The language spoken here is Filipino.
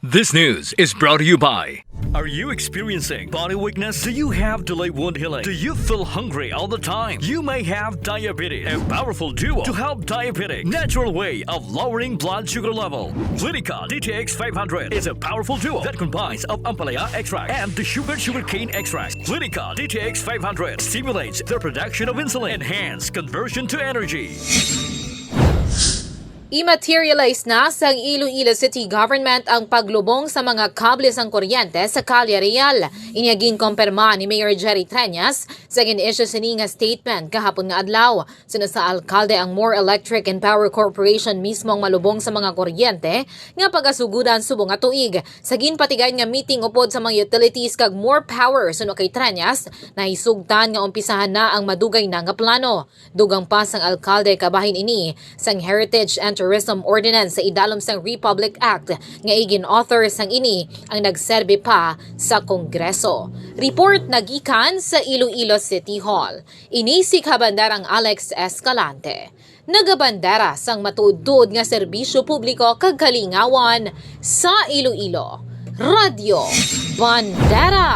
This news is brought to you by... Are you experiencing body weakness? Do you have delayed wound healing? Do you feel hungry all the time? You may have diabetes. A powerful duo to help diabetic. Natural way of lowering blood sugar level. Clinica DTX 500 is a powerful duo that combines of ampalaya extract and the sugarcane extract. Clinica DTX 500 stimulates the production of insulin, enhance conversion to energy. I-materialize na sa Iloilo City Government ang paglubong sa mga kable sang kuryente sa Calle Real. Inyaging kumpirma ni Mayor Jerry Treñas sa gin-issue sini nga statement kahapon nga adlaw. Sa alkalde ang More Electric and Power Corporation mismo ang malubong sa mga kuryente nga pagasuguran Subong at Tuig. Sa ginpatigay nga meeting upod sa mga utilities kag more power suno kay Treñas na hisugtan nga umpisahan na ang madugay na nga plano. Dugang pa sang alkalde kabahin ini sang Heritage and Tourism Ordinance sa idalom sang Republic Act nga igin-author sang ini ang nagserbe pa sa Kongreso. Report nagikan sa Iloilo City Hall. Ini si Kabandarang Alex Escalante. Nagabandera sang matuod nga serbisyo publiko kag kalingawan sa Iloilo. Radyo Bandera